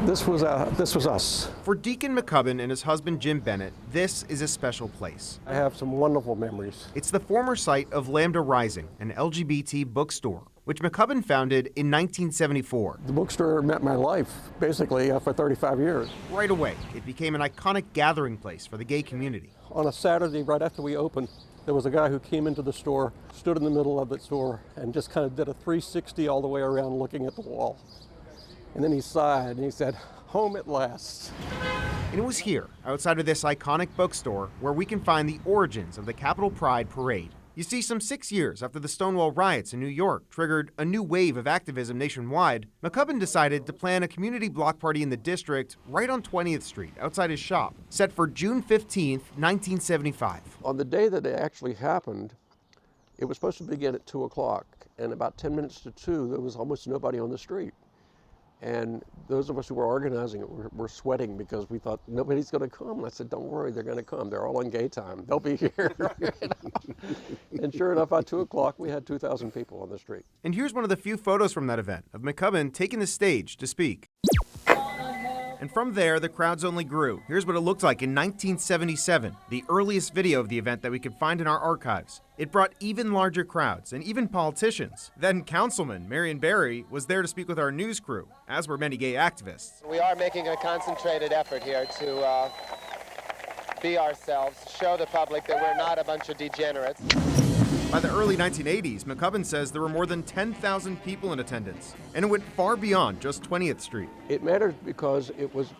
This was us. For Deacon Maccubbin and his husband Jim Bennett, this is a special place. I have some wonderful memories. It's the former site of Lambda Rising, an LGBT bookstore, which Maccubbin founded in 1974. The bookstore met my life, basically, for 35 years. Right away, it became an iconic gathering place for the gay community. On a Saturday, right after we opened, there was a guy who came into the store, stood in the middle of the store, and just kind of did a 360 all the way around looking at the wall. And then he sighed and he said, "Home at last." And it was here, outside of this iconic bookstore, where we can find the origins of the Capitol Pride Parade. You see, some 6 years after the Stonewall riots in New York triggered a new wave of activism nationwide, Maccubbin decided to plan a community block party in the district right on 20th Street, outside his shop, set for June 15th, 1975. On the day that it actually happened, it was supposed to begin at 2 o'clock, and about 10 minutes to 2, there was almost nobody on the street. And those of us who were organizing it were sweating because we thought, nobody's going to come. And I said, don't worry, they're going to come. They're all on gay time. They'll be here. And sure enough, at 2 o'clock, we had 2,000 people on the street. And here's one of the few photos from that event of Maccubbin taking the stage to speak. And from there, the crowds only grew. Here's what it looked like in 1977, the earliest video of the event that we could find in our archives. It brought even larger crowds and even politicians. Then Councilman Marion Barry was there to speak with our news crew, as were many gay activists. We are making a concentrated effort here to be ourselves, show the public that we're not a bunch of degenerates. By the early 1980s, Maccubbin says there were more than 10,000 people in attendance, and it went far beyond just 20th Street. It mattered because it was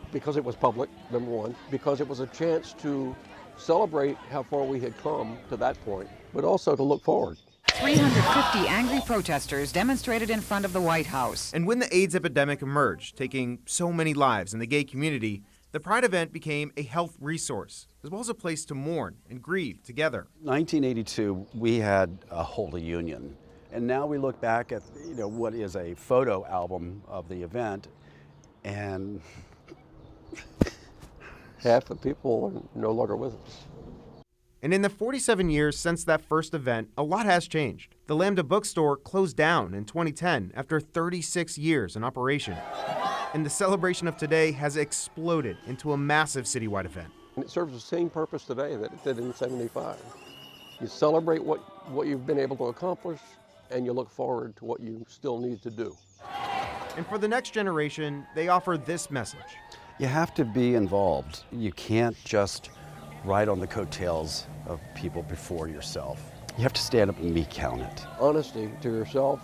public, number one, because it was a chance to celebrate how far we had come to that point, but also to look forward. 350 angry protesters demonstrated in front of the White House. And when the AIDS epidemic emerged, taking so many lives in the gay community, the Pride event became a health resource, as well as a place to mourn and grieve together. 1982, we had a Holy Union, and now we look back at what is a photo album of the event, and half the people are no longer with us. And in the 47 years since that first event, a lot has changed. The Lambda bookstore closed down in 2010 after 36 years in operation. And the celebration of today has exploded into a massive citywide event. And it serves the same purpose today that it did in '75. You celebrate what you've been able to accomplish, and you look forward to what you still need to do. And for the next generation, they offer this message. you have to be involved. You can't just ride on the coattails of people before yourself. You have to stand up and be counted. Honesty to yourself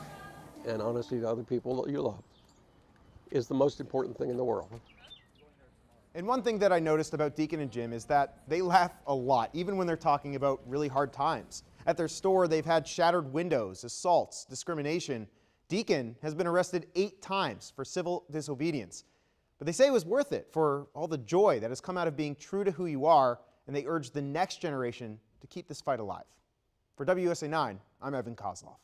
and honesty to other people that you love is the most important thing in the world. And one thing that I noticed about Deacon and Jim is that they laugh a lot, even when they're talking about really hard times. At their store, they've had shattered windows, assaults, discrimination. Deacon has been arrested 8 times for civil disobedience. But they say it was worth it for all the joy that has come out of being true to who you are, and they urge the next generation to keep this fight alive. For WSA 9, I'm Evan Kozloff.